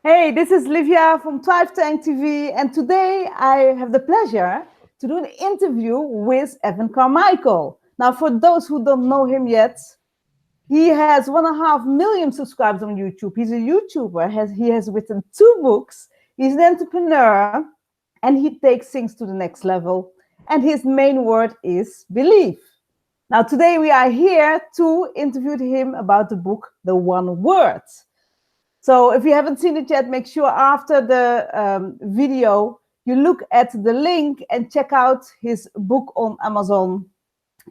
Hey, this is Livia from Thrive Tank TV, and today I have the pleasure to do an interview with Evan Carmichael. Now, for those who don't know him yet, he has 1.5 million subscribers on YouTube. He's a YouTuber. He has written 2 books. He's an entrepreneur, and he takes things to the next level. And his main word is belief. Now, today we are here to interview him about the book, The One Word. So if you haven't seen it yet, make sure after the video, you look at the link and check out his book on Amazon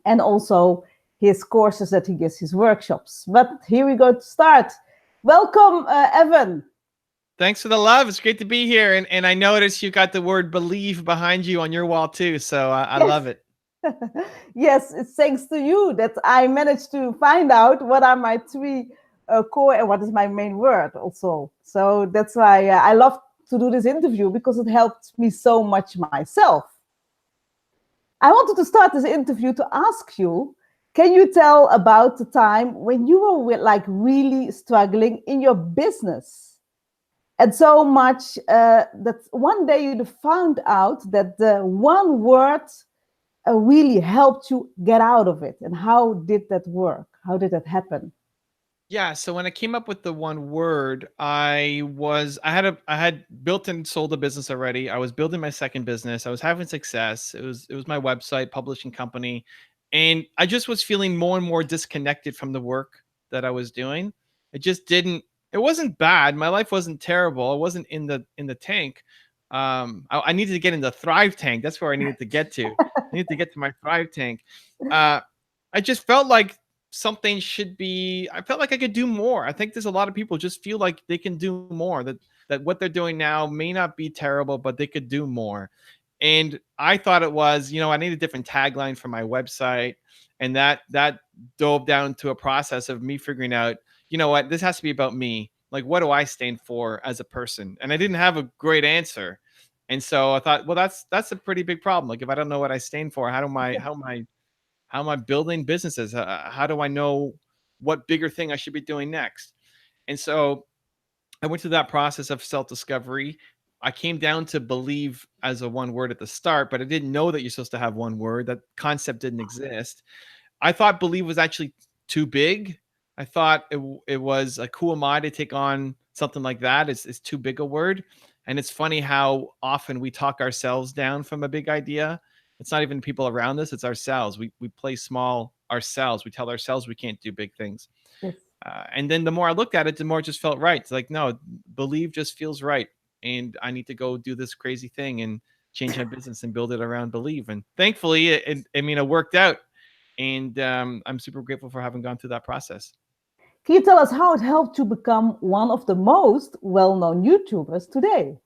and also his courses that he gives, his workshops. But here we go to start. Welcome, Evan. Thanks for the love. It's great to be here. And I noticed you got the word believe behind you on your wall too. So I love it. Yes, it's thanks to you that I managed to find out what are my 3 core and what is my main word also. So that's why I love to do this interview, because it helped me so much myself. I wanted to start this interview to ask you, can you tell about the time when you were like really struggling in your business? And so much that one day you found out that the one word really helped you get out of it. And how did that work? How did that happen? Yeah. So when I came up with the one word, I had built and sold a business already. I was building my second business. I was having success. It was my website, publishing company. And I just was feeling more and more disconnected from the work that I was doing. It wasn't bad. My life wasn't terrible. I wasn't in the tank. I needed to get in the Thrive tank. That's where I needed to get to. I needed to get to my Thrive tank. I just felt like I felt like I could do more. I think there's a lot of people just feel like they can do more, that what they're doing now may not be terrible, but they could do more. And I thought it was, I need a different tagline for my website. And that dove down to a process of me figuring out, you know what, this has to be about me. Like, what do I stand for as a person? And I didn't have a great answer. And so I thought, well, that's a pretty big problem. Like, if I don't know what I stand for, how am I building businesses? How do I know what bigger thing I should be doing next? And so I went through that process of self-discovery. I came down to believe as a one word at the start, but I didn't know that you're supposed to have one word. That concept didn't exist. I thought believe was actually too big. I thought it was like, who am I to take on something like that? It's too big a word. And it's funny how often we talk ourselves down from a big idea. It's not even people around us, it's ourselves. We play small ourselves. We tell ourselves we can't do big things. Yes. And then the more I looked at it, the more it just felt right. It's like, no, believe just feels right. And I need to go do this crazy thing and change my business and build it around believe. And thankfully, it worked out. And I'm super grateful for having gone through that process. Can you tell us how it helped you become one of the most well-known YouTubers today?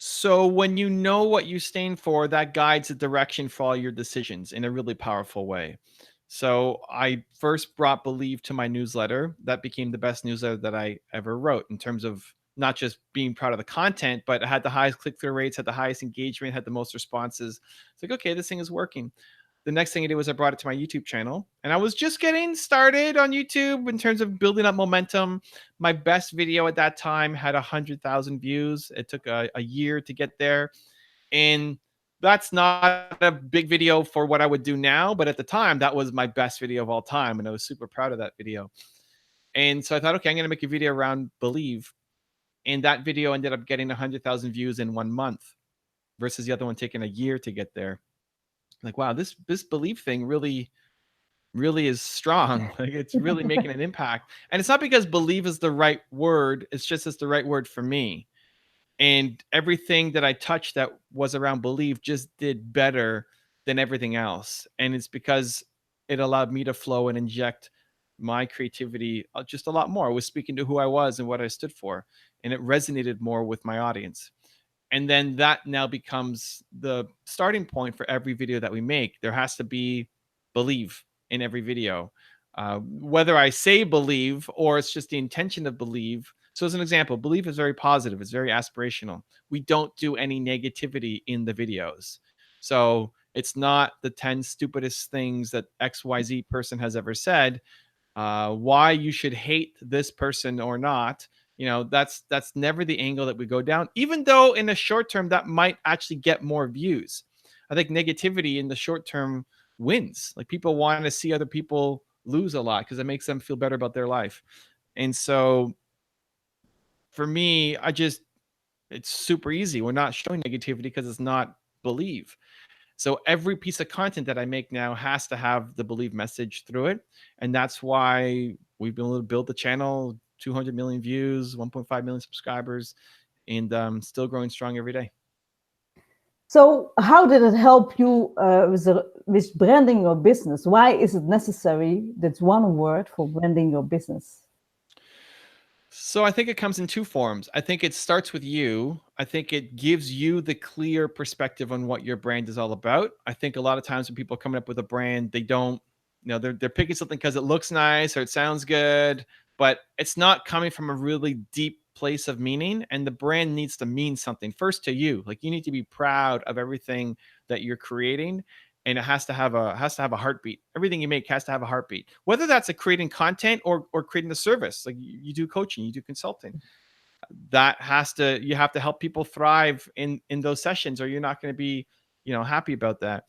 So when you know what you stand for, that guides the direction for all your decisions in a really powerful way. So I first brought Believe to my newsletter. That became the best newsletter that I ever wrote in terms of not just being proud of the content, but it had the highest click-through rates, had the highest engagement, had the most responses. It's like, okay, this thing is working. The next thing I did was I brought it to my YouTube channel, and I was just getting started on YouTube in terms of building up momentum. My best video at that time had 100,000 views. It took a year to get there. And that's not a big video for what I would do now, but at the time, that was my best video of all time. And I was super proud of that video. And so I thought, okay, I'm going to make a video around Believe. And that video ended up getting 100,000 views in 1 month versus the other one taking a year to get there. Like, wow, this Believe thing really is strong. Like, it's really making an impact. And it's not because believe is the right word. It's just it's the right word for me. And everything that I touched that was around belief just did better than everything else. And it's because it allowed me to flow and inject my creativity just a lot more. I was speaking to who I was and what I stood for, and it resonated more with my audience. And then that now becomes the starting point for every video that we make. There has to be believe in every video. Whether I say believe or it's just the intention of believe. So as an example, believe is very positive. It's very aspirational. We don't do any negativity in the videos. So it's not the 10 stupidest things that XYZ person has ever said. Why you should hate this person or not. That's never the angle that we go down, even though in the short term that might actually get more views. I think negativity in the short term wins. Like, people want to see other people lose a lot because it makes them feel better about their life. And so for me, it's super easy. We're not showing negativity because it's not believe. So every piece of content that I make now has to have the believe message through it. And that's why we've been able to build the channel, 200 million views, 1.5 million subscribers, and still growing strong every day. So how did it help you with branding your business? Why is it necessary? That's one word for branding your business. So I think it comes in two forms. I think it starts with you. I think it gives you the clear perspective on what your brand is all about. I think a lot of times when people are coming up with a brand, they don't, they're picking something because it looks nice or it sounds good, but it's not coming from a really deep place of meaning. And the brand needs to mean something first to you. Like, you need to be proud of everything that you're creating, and it has to have a heartbeat. Everything you make has to have a heartbeat, whether that's creating content or creating a service. Like, you do coaching, you do consulting, you have to help people thrive in those sessions, or you're not going to be happy about that.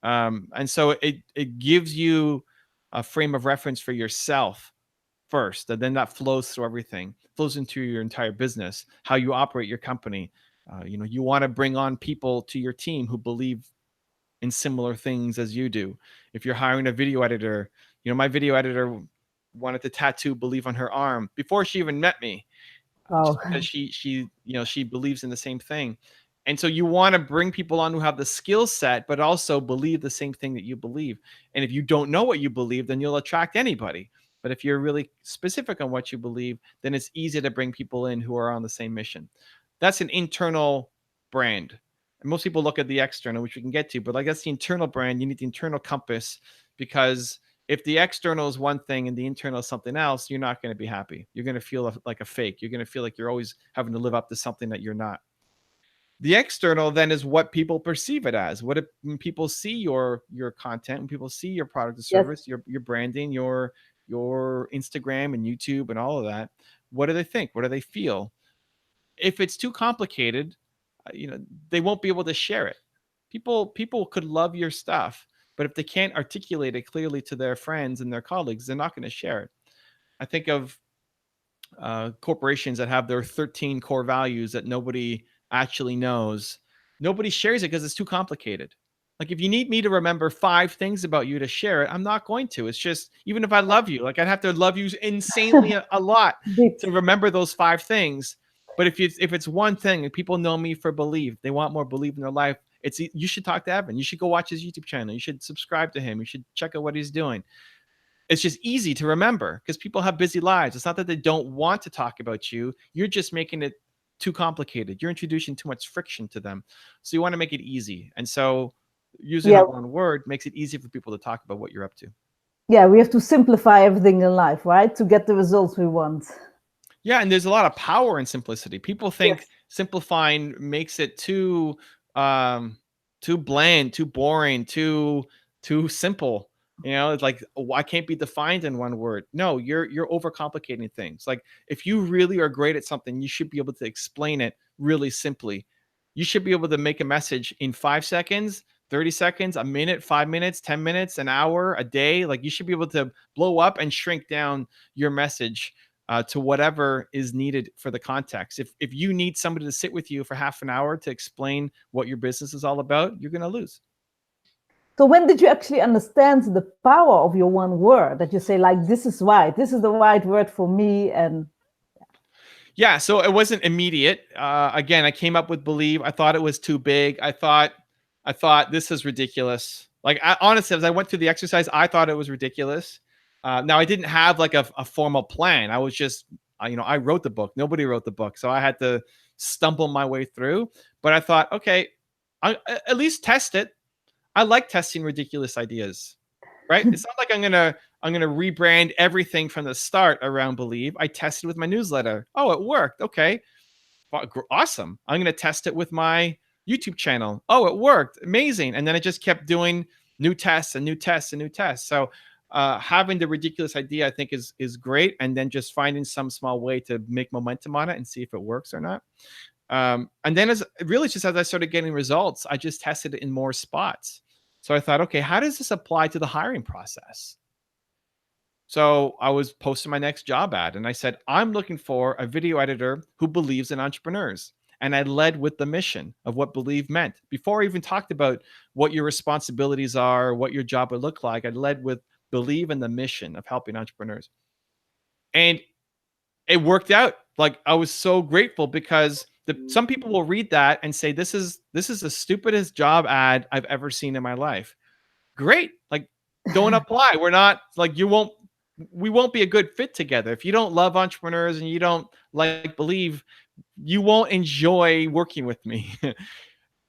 And so it gives you a frame of reference for yourself first, and then that flows through everything, flows into your entire business, how you operate your company. You want to bring on people to your team who believe in similar things as you do. If you're hiring a video editor, my video editor wanted to tattoo believe on her arm before she even met me, Oh, just because she believes in the same thing. And so you want to bring people on who have the skill set, but also believe the same thing that you believe. And if you don't know what you believe, then you'll attract anybody. But if you're really specific on what you believe, then it's easy to bring people in who are on the same mission. That's an internal brand. And most people look at the external, which we can get to, but like, that's the internal brand. You need the internal compass, because if the external is one thing and the internal is something else, you're not going to be happy. You're going to feel like a fake. You're going to feel like you're always having to live up to something that you're not. The external then is what people perceive it as. When people see your content, when people see your product or yes. service, your branding, your Instagram and YouTube and all of that, what do they think? What do they feel? If it's too complicated, they won't be able to share it. People could love your stuff, but if they can't articulate it clearly to their friends and their colleagues, they're not going to share it. I think of corporations that have their 13 core values that nobody actually knows. Nobody shares it because it's too complicated. Like, if you need me to remember 5 things about you to share it, I'm not going to. It's just, even if I love you, like, I'd have to love you insanely a lot to remember those 5 things. But if it's one thing, and people know me for believe, they want more believe in their life, you should talk to Evan. You should go watch his YouTube channel. You should subscribe to him. You should check out what he's doing. It's just easy to remember because people have busy lives. It's not that they don't want to talk about you. You're just making it too complicated. You're introducing too much friction to them. So you want to make it easy. And so using Yeah. one word makes it easy for people to talk about what you're up to. Yeah, we have to simplify everything in life, right? To get the results we want. Yeah, and there's a lot of power in simplicity. People think Yes. simplifying makes it too bland, too boring, too simple. It's like, I can't be defined in one word. No, you're overcomplicating things. Like, if you really are great at something, you should be able to explain it really simply. You should be able to make a message in 5 seconds, 30 seconds, a minute, 5 minutes, 10 minutes, an hour, a day. Like, you should be able to blow up and shrink down your message to whatever is needed for the context. If you need somebody to sit with you for half an hour to explain what your business is all about, you're going to lose. So when did you actually understand the power of your one word, that you say, like, this is right, this is the right word for me? And yeah, so it wasn't immediate. Again, I came up with believe. I thought it was too big. I thought this is ridiculous. Like, honestly, as I went through the exercise, I thought it was ridiculous. Now, I didn't have like a formal plan. I was just, I wrote the book. Nobody wrote the book. So I had to stumble my way through. But I thought, okay, I at least test it. I like testing ridiculous ideas, right? It's not like I'm gonna rebrand everything from the start around believe. I tested with my newsletter. Oh, it worked. Okay, awesome. I'm gonna test it with my YouTube channel. Oh, it worked. Amazing. And then I just kept doing new tests and new tests and new tests. So having the ridiculous idea, I think, is great, and then just finding some small way to make momentum on it and see if it works or not. And then just as I started getting results, I just tested it in more spots. So I thought, okay, how does this apply to the hiring process? So I was posting my next job ad and I said, I'm looking for a video editor who believes in entrepreneurs. And I led with the mission of what believe meant. Before I even talked about what your responsibilities are, what your job would look like, I led with believe in the mission of helping entrepreneurs. And it worked out. Like, I was so grateful because some people will read that and say, this is the stupidest job ad I've ever seen in my life. Great. Like, don't apply. We're not like, we won't be a good fit together. If you don't love entrepreneurs and you don't like believe, you won't enjoy working with me.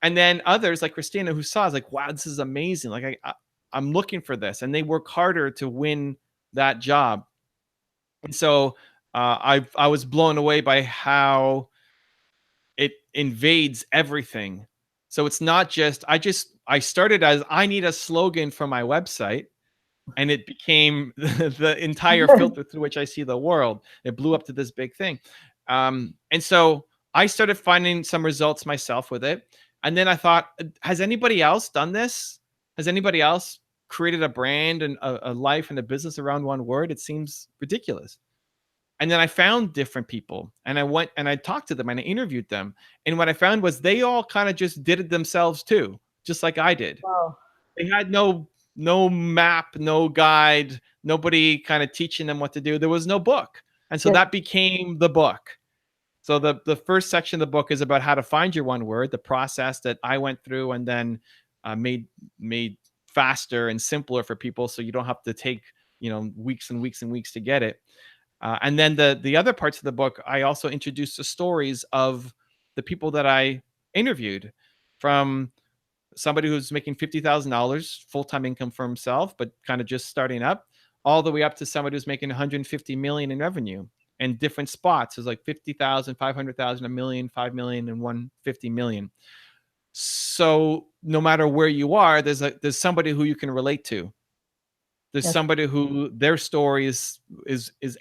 And then others like Christina, who saw, is like, wow, this is amazing. Like, I'm looking for this, and they work harder to win that job. And so I was blown away by how it invades everything. So it's not just I started as, I need a slogan for my website, and it became the entire filter through which I see the world. It blew up to this big thing. And so I started finding some results myself with it. And then I thought, has anybody else done this? Has anybody else created a brand and a life and a business around one word? It seems ridiculous. And then I found different people, and I went and I talked to them and I interviewed them. And what I found was they all kind of just did it themselves too, just like I did. Wow. They had no map, no guide, nobody kind of teaching them what to do. There was no book. And so Yes. that became the book. So the first section of the book is about how to find your one word, the process that I went through, and then made faster and simpler for people, so you don't have to take weeks and weeks and weeks to get it. And then the other parts of the book, I also introduced the stories of the people that I interviewed, from somebody who's making $50,000 full-time income for himself, but kind of just starting up, all the way up to somebody who's making 150 million in revenue, and different spots. There's like 50,000, 500,000, a million, 5 million, and 150 million. So no matter where you are, there's somebody who you can relate to. There's Yes. somebody who their story is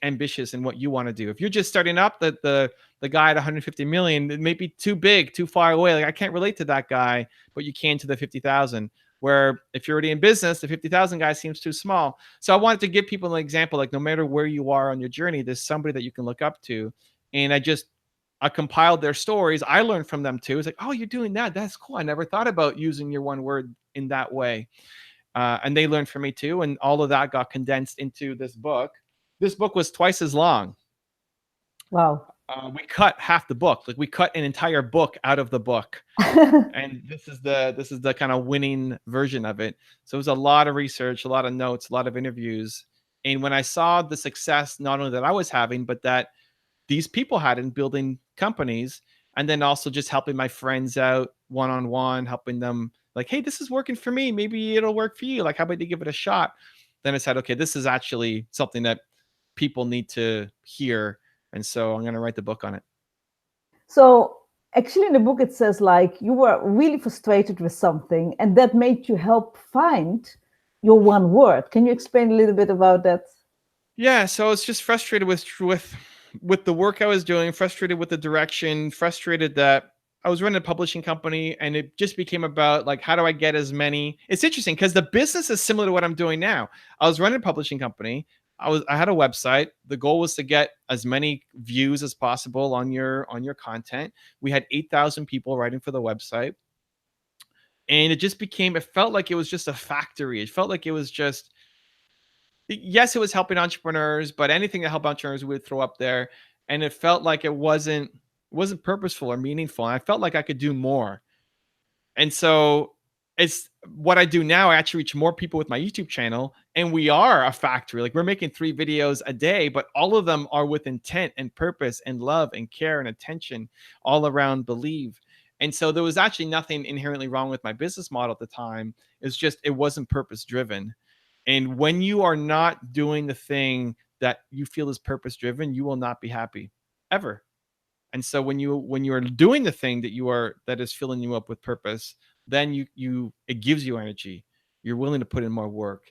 ambitious in what you want to do. If you're just starting up, the guy at 150 million, it may be too big, too far away. Like, I can't relate to that guy, but you can to the 50,000. Where if you're already in business, the 50,000 guy seems too small. So I wanted to give people an example, like, no matter where you are on your journey, there's somebody that you can look up to. And I compiled their stories. I learned from them too. It's like, oh, you're doing that. That's cool. I never thought about using your one word in that way. And they learned from me too. And all of that got condensed into this book. This book was twice as long. Wow. We cut half the book. Like, we cut an entire book out of the book. And this is the kind of winning version of it. So it was a lot of research, a lot of notes, a lot of interviews. And when I saw the success, not only that I was having, but that these people had in building companies, and then also just helping my friends out one-on-one, helping them, like, hey, this is working for me, maybe it'll work for you, like, how about you give it a shot? Then I said, okay, this is actually something that people need to hear, and so I'm going to write the book on it. So actually in the book it says, like, you were really frustrated with something and that made you help find your one word. Can you explain a little bit about that? Yeah, so I was just frustrated with the work I was doing, frustrated with the direction, frustrated that I was running a publishing company, and it just became about, like, how do I get as many? It's interesting because the business is similar to what I'm doing now. I was running a publishing company. I had a website. The goal was to get as many views as possible on your content. We had 8,000 people writing for the website. And it felt like it was just a factory. It felt like it was just, yes, it was helping entrepreneurs, but anything that helped entrepreneurs we would throw up there. And it felt like it wasn't purposeful or meaningful. And I felt like I could do more. And so it's what I do now. I actually reach more people with my YouTube channel, and we are a factory. Like, we're making 3 videos a day, but all of them are with intent and purpose and love and care and attention, all around believe. And so there was actually nothing inherently wrong with my business model at the time. It's just, it wasn't purpose driven. And when you are not doing the thing that you feel is purpose driven, you will not be happy ever. And so when you are doing the thing that is filling you up with purpose, then it gives you energy. You're willing to put in more work,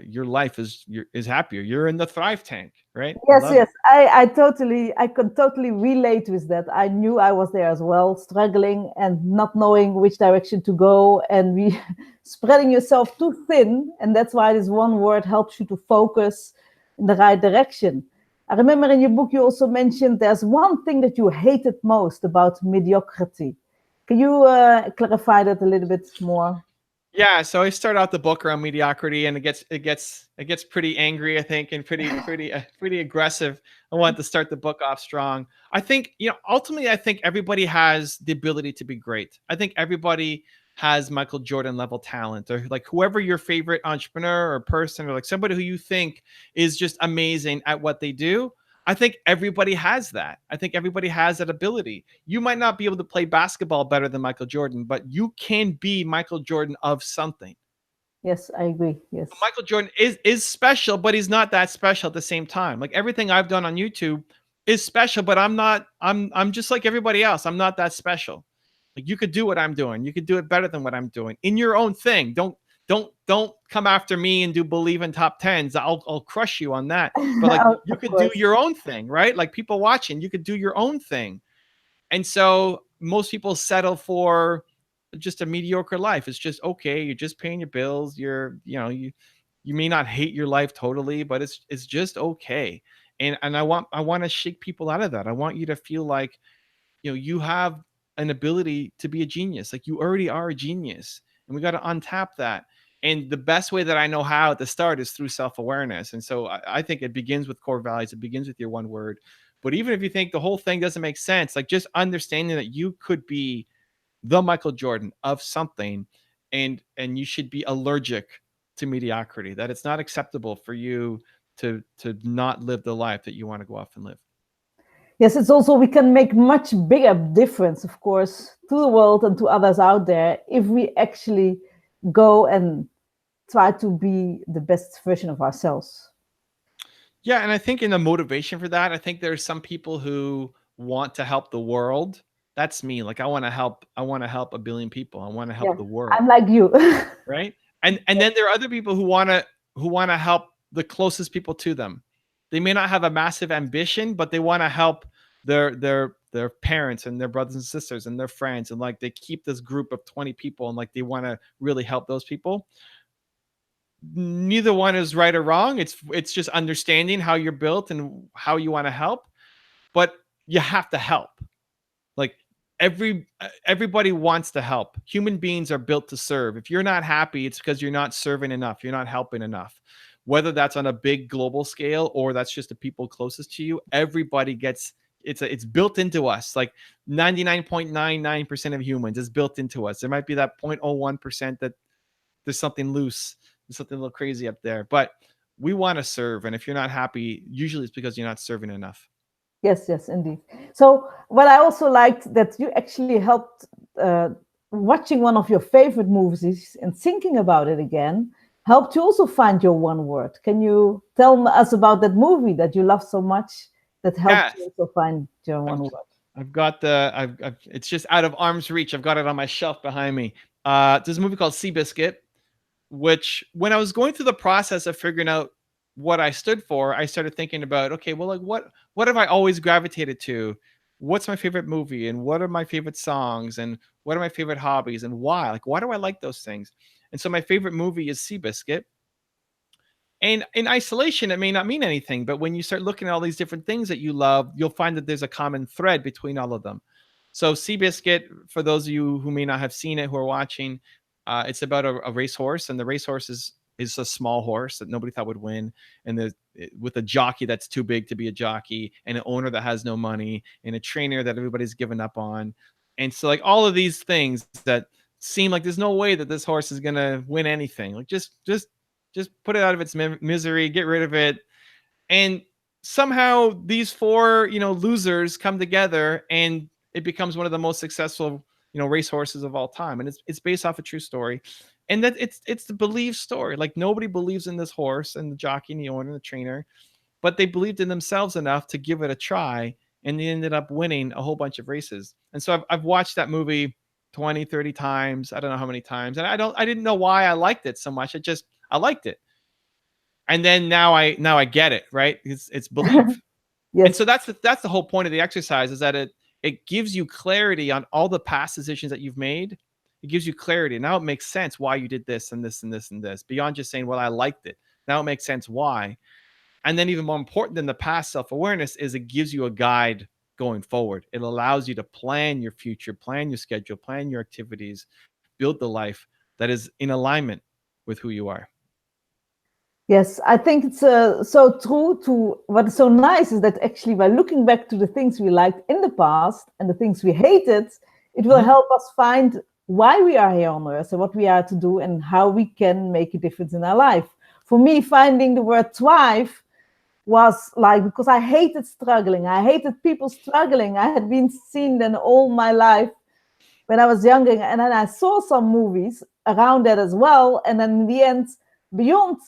your life is happier. You're in the thrive tank, right? I Yes, love it. yes. I could totally relate with that. I knew I was there as well, struggling and not knowing which direction to go, and we spreading yourself too thin. And that's why this one word helps you to focus in the right direction. I remember in your book you also mentioned there's one thing that you hated most about mediocrity. Can you clarify that a little bit more? Yeah, so I start out the book around mediocrity, and it gets pretty angry, I think, and pretty aggressive. I want to start the book off strong. I think, ultimately, I think everybody has the ability to be great. I think everybody has Michael Jordan level talent, or like whoever your favorite entrepreneur or person, or like somebody who you think is just amazing at what they do. I think everybody has that. I think everybody has that ability. You might not be able to play basketball better than Michael Jordan, but you can be Michael Jordan of something. Yes, I agree. Yes. Michael Jordan is special, but he's not that special at the same time. Like everything I've done on YouTube is special, but I'm just like everybody else. I'm not that special. Like you could do what I'm doing. You could do it better than what I'm doing in your own thing. Don't come after me and do believe in top tens. I'll crush you on that. But like you Of could do course. your own thing, right? Like people watching, you could do your own thing. And so most people settle for just a mediocre life. It's just okay. You're just paying your bills. You may not hate your life totally, but it's just okay. And I want to shake people out of that. I want you to feel like, you have an ability to be a genius. Like you already are a genius. And we got to untap that. And the best way that I know how to start is through self-awareness. And so I think it begins with core values. It begins with your one word. But even if you think the whole thing doesn't make sense, like just understanding that you could be the Michael Jordan of something, and you should be allergic to mediocrity, that it's not acceptable for you to not live the life that you want to go off and live. Yes, it's also we can make much bigger difference, of course, to the world and to others out there if we actually go and try to be the best version of ourselves. Yeah, and I think in the motivation for that, I think there's some people who want to help the world. That's me. Like I want to help a billion people. I want to Yeah, help the world, I'm like you. right? And then there are other people who want to help the closest people to them. They may not have a massive ambition, but they want to help their parents and their brothers and sisters and their friends, and like they keep this group of 20 people, and like they want to really help those people. Neither one is right or wrong. It's just understanding how you're built and how you want to help, but you have to help. Like everybody wants to help. Human beings are built to serve. If you're not happy, it's because you're not serving enough. You're not helping enough. Whether that's on a big global scale or that's just the people closest to you, everybody gets it's built into us. Like 99.99% of humans is built into us. There might be that 0.01% that there's something loose, there's something a little crazy up there, but we want to serve. And if you're not happy, usually it's because you're not serving enough. Yes, yes, indeed. So, what I also liked that you actually helped uh, watching one of your favorite movies and thinking about it again helped you also find your one word. Can you tell us about that movie that you love so much that helped Yeah, you also find your I've one word? I've got it's just out of arm's reach. I've got it on my shelf behind me. There's a movie called Seabiscuit, which when I was going through the process of figuring out what I stood for, I started thinking about, okay, well, like what have I always gravitated to? What's my favorite movie, and what are my favorite songs, and what are my favorite hobbies, and why? Like, why do I like those things? And so my favorite movie is Seabiscuit. And in isolation, it may not mean anything, but when you start looking at all these different things that you love, you'll find that there's a common thread between all of them. So, Seabiscuit, for those of you who may not have seen it, who are watching, it's about a racehorse, and the racehorse is a small horse that nobody thought would win, and with a jockey that's too big to be a jockey, and an owner that has no money, and a trainer that everybody's given up on, and so like all of these things that seem like there's no way that this horse is gonna win anything. Like just put it out of its misery, get rid of it. And somehow these four, losers come together, and it becomes one of the most successful, racehorses of all time. And it's based off a true story. And that it's the believed story. Like nobody believes in this horse and the jockey and the owner and the trainer, but they believed in themselves enough to give it a try, and they ended up winning a whole bunch of races. And so I've watched that movie 20, 30 times. I don't know how many times. And I didn't know why I liked it so much. I liked it. And then now I get it, right? It's believe. And Yes. so that's the whole point of the exercise, is that it gives you clarity on all the past decisions that you've made. It gives you clarity. Now it makes sense why you did this and this and this and this, beyond just saying, well, I liked it. Now it makes sense why. And then even more important than the past self-awareness is it gives you a guide going forward. It allows you to plan your future, plan your schedule, plan your activities, build the life that is in alignment with who you are. Yes, I think it's so true. To what is so nice is that actually by looking back to the things we liked in the past and the things we hated, it will help us find why we are here on earth and what we are to do and how we can make a difference in our life. For me, finding the word thrive was like, because I hated struggling. I hated people struggling. I had been seen them all my life when I was younger. And then I saw some movies around that as well. And then in the end, beyond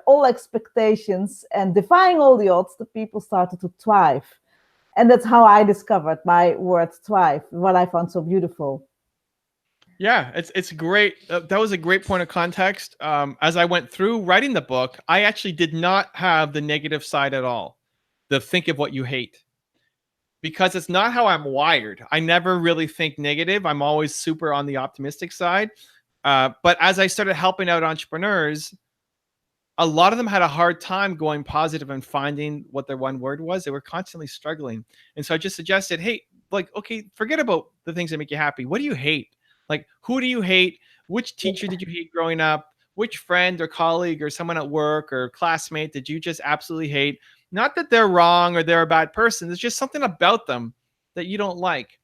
all expectations and defying all the odds, the people started to thrive. And that's how I discovered my word thrive, what I found so beautiful. Yeah, it's great. That was a great point of context. As I went through writing the book, I actually did not have the negative side at all. The think of what you hate. Because it's not how I'm wired. I never really think negative. I'm always super on the optimistic side. But as I started helping out entrepreneurs, a lot of them had a hard time going positive and finding what their one word was. They were constantly struggling. And so I just suggested, hey, like, okay, forget about the things that make you happy. What do you hate? Like, who do you hate? Which teacher did you hate growing up? Which friend or colleague or someone at work or classmate did you just absolutely hate? Not that they're wrong or they're a bad person. There's just something about them that you don't like.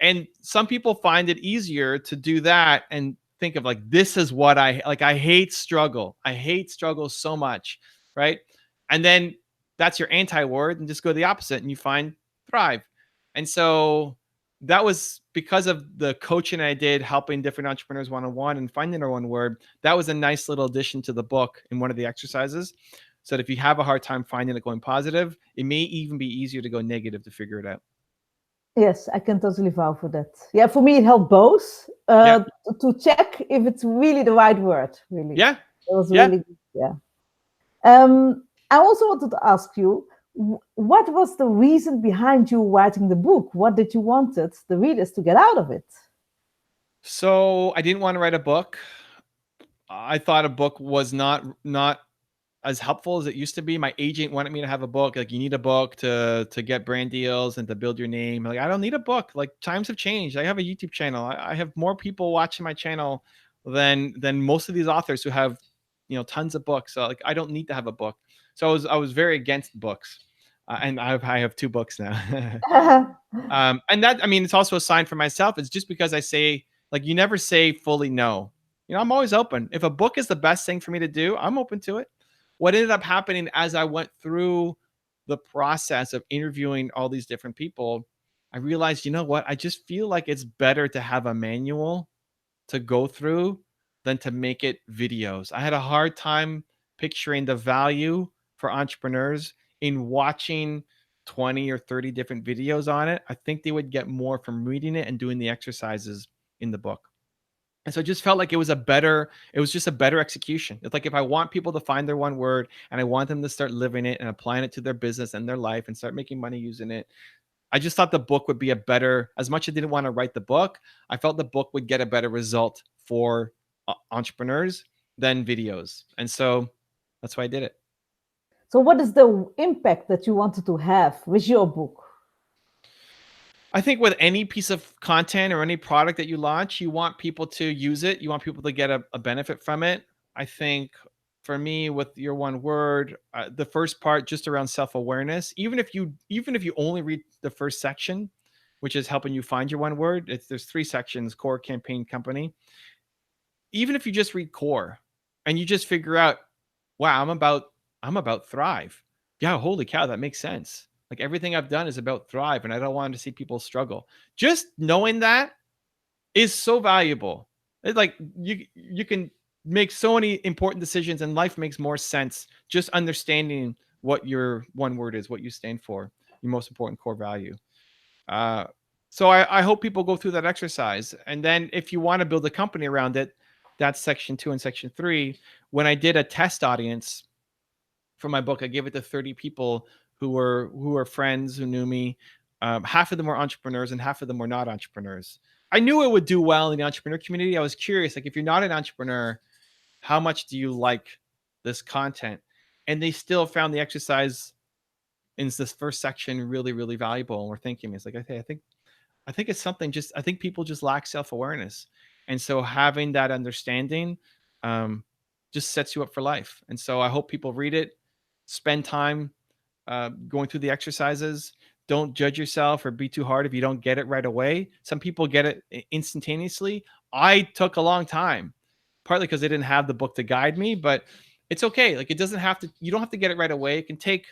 And some people find it easier to do that and think of like, this is what I like. I hate struggle. I hate struggle so much. Right. And then that's your anti word, and just go the opposite and you find thrive. And so that was because of the coaching I did, helping different entrepreneurs one-on-one and finding their one word. That was a nice little addition to the book in one of the exercises. So that if you have a hard time finding it going positive, it may even be easier to go negative to figure it out. Yes, I can totally vouch for that. Yeah, for me, it helped both to check if it's really the right word, really. Yeah. It was really good. Yeah. I also wanted to ask you, what was the reason behind you writing the book? What did you wanted the readers to get out of it? So I didn't want to write a book. I thought a book was not as helpful as it used to be. My agent wanted me to have a book. Like, you need a book to get brand deals and to build your name. Like, I don't need a book. Like, times have changed. I have a YouTube channel. I have more people watching my channel than most of these authors who have, tons of books. So like, I don't need to have a book. So I was very against books, and I have 2 books now. And that, I mean, it's also a sign for myself. It's just because I say, like, you never say fully no. I'm always open. If a book is the best thing for me to do, I'm open to it. What ended up happening as I went through the process of interviewing all these different people, I realized, you know what? I just feel like it's better to have a manual to go through than to make it videos. I had a hard time picturing the value for entrepreneurs in watching 20 or 30 different videos on it. I think they would get more from reading it and doing the exercises in the book. And so it just felt like it was just a better execution. It's like, if I want people to find their one word and I want them to start living it and applying it to their business and their life and start making money using it, I just thought the book would be as much as I didn't want to write the book, I felt the book would get a better result for entrepreneurs than videos. And so that's why I did it. So what is the impact that you wanted to have with your book? I think with any piece of content or any product that you launch, you want people to use it. You want people to get a benefit from it. I think for me, with your one word, the first part just around self-awareness, even if you only read the first section, which is helping you find your one word, there's 3 sections: core, campaign, company. Even if you just read core and you just figure out, wow, I'm about thrive. Yeah, holy cow, that makes sense. Like, everything I've done is about thrive, and I don't want to see people struggle. Just knowing that is so valuable. It's like, you can make so many important decisions, and life makes more sense just understanding what your one word is, what you stand for, your most important core value. So I hope people go through that exercise. And then if you want to build a company around it, that's section 2 and section 3. When I did a test audience, for my book. I gave it to 30 people who were friends who knew me. Half of them were entrepreneurs and half of them were not entrepreneurs. I knew it would do well in the entrepreneur community. I was curious, like, if you're not an entrepreneur, how much do you like this content? And they still found the exercise in this first section really, really valuable. And we're thanking me. It's like, okay, I think it's something, just I think people just lack self-awareness. And so having that understanding um, just sets you up for life. And so I hope people read it, spend time going through the exercises. Don't judge yourself or be too hard if you don't get it right away. Some people get it instantaneously. I took a long time, partly because I didn't have the book to guide me, but it's okay. Like, it doesn't have to, you don't have to get it right away. It can take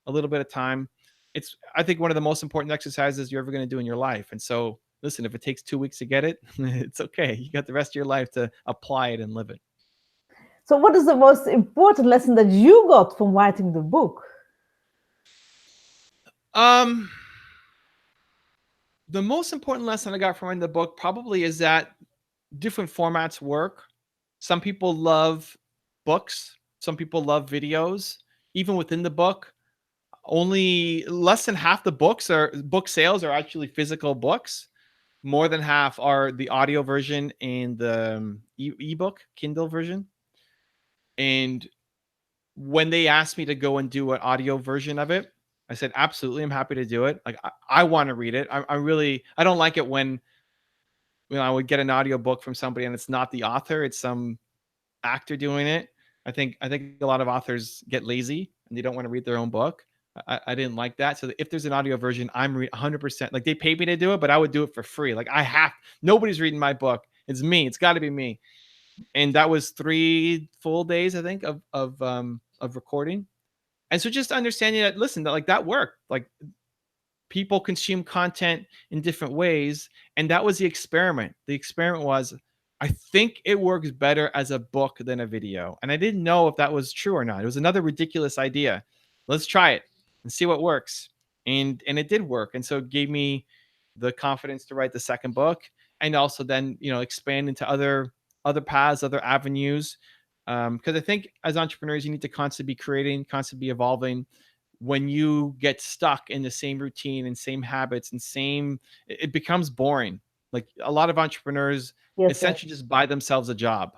a little bit of time. It's, I think, one of the most important exercises you're ever going to do in your life. And so, listen, if it takes 2 weeks to get it, it's okay. You got the rest of your life to apply it and live it. So, what is the most important lesson that you got from writing the book? Um, the most important lesson I got from writing the book probably is that different formats work. Some people love books, some people love videos. Even within the book, only less than half the books are book sales are actually physical books. More than half are the audio version and the ebook Kindle version. And when they asked me to go and do an audio version of it, I said, absolutely, I'm happy to do it. Like, I want to read it. I really, I don't like it when, I would get an audio book from somebody and it's not the author, it's some actor doing it. I think a lot of authors get lazy and they don't want to read their own book. I didn't like that. So if there's an audio version, I'm 100%, like, they paid me to do it, but I would do it for free. Like, nobody's reading my book. It's me. It's got to be me. And that was 3 full days, I think, of recording. And so just understanding that, listen, that, like, that worked. Like, people consume content in different ways, and that was the experiment. The experiment was, I think it works better as a book than a video. And I didn't know if that was true or not. It was another ridiculous idea. Let's try it and see what works. And it did work. And so it gave me the confidence to write the second book, and also then, expand into other paths, other avenues. Because I think as entrepreneurs, you need to constantly be creating, constantly be evolving. When you get stuck in the same routine and same habits and it becomes boring. Like, a lot of entrepreneurs Yes, yes. essentially just buy themselves a job.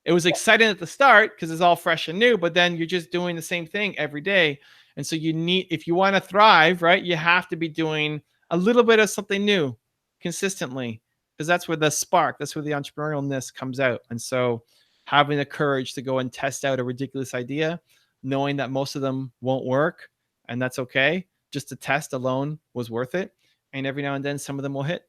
It was exciting at the start because it's all fresh and new, but then you're just doing the same thing every day. And so if you want to thrive, right, you have to be doing a little bit of something new consistently, because that's where the spark, that's where the entrepreneurialness comes out. And so having the courage to go and test out a ridiculous idea, knowing that most of them won't work, and that's okay. Just to test alone was worth it. And every now and then, some of them will hit.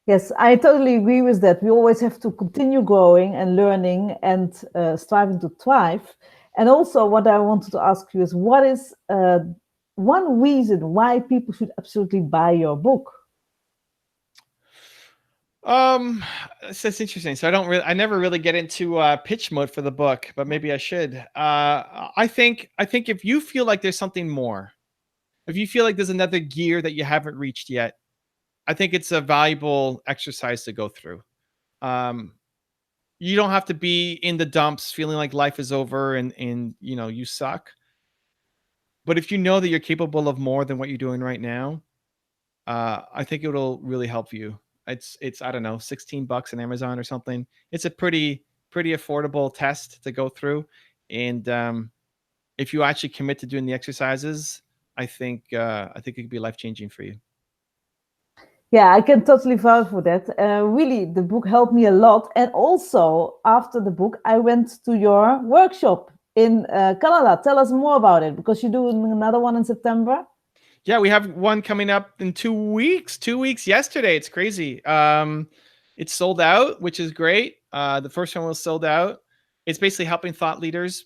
Yes, I totally agree with that. We always have to continue growing and learning and striving to thrive. And also, what I wanted to ask you is, what is one reason why people should absolutely buy your book? Um, so it's interesting. So I never really get into pitch mode for the book, but maybe I should. I think if you feel like there's something more, if you feel like there's another gear that you haven't reached yet, I think it's a valuable exercise to go through. Um, you don't have to be in the dumps, feeling like life is over and you suck. But if you know that you're capable of more than what you're doing right now, I think it'll really help you. It's I don't know, $16 on Amazon or something. It's a pretty affordable test to go through, and if you actually commit to doing the exercises, I think it could be life changing for you. Yeah, I can totally vouch for that. Really, the book helped me a lot. And also, after the book, I went to your workshop in Canada. Tell us more about it, because you're doing another one in September. Yeah, we have one coming up in 2 weeks. 2 weeks yesterday. It's crazy. It's sold out, which is great. The first one was sold out. It's basically helping thought leaders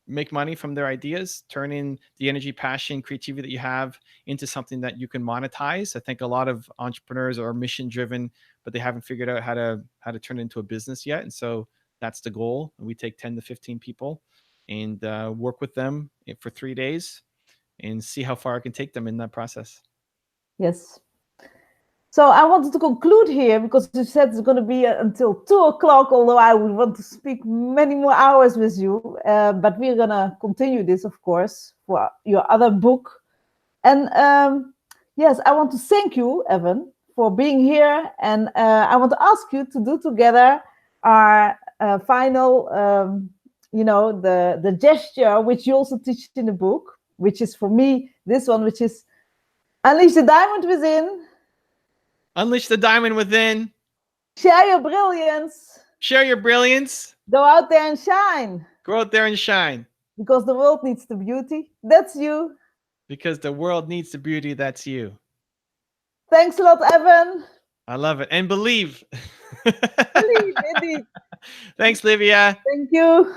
make money from their ideas, turning the energy, passion, creativity that you have into something that you can monetize. I think a lot of entrepreneurs are mission driven, but they haven't figured out how to turn it into a business yet. And so that's the goal. We take 10 to 15 people and work with them for 3 days and see how far I can take them in that process. Yes. So I wanted to conclude here because you said it's going to be until 2 o'clock, although I would want to speak many more hours with you. But we're going to continue this, of course, for your other book. And yes, I want to thank you, Evan, for being here. And I want to ask you to do together our final, the gesture, which you also teach in the book, which is for me, this one, which is unleash the diamond within. Unleash the diamond within. Share your brilliance. Share your brilliance. Go out there and shine. Go out there and shine. Because the world needs the beauty. That's you. Because the world needs the beauty. That's you. Thanks a lot, Evan. I love it. And believe. Believe, indeed. Thanks, Livia. Thank you.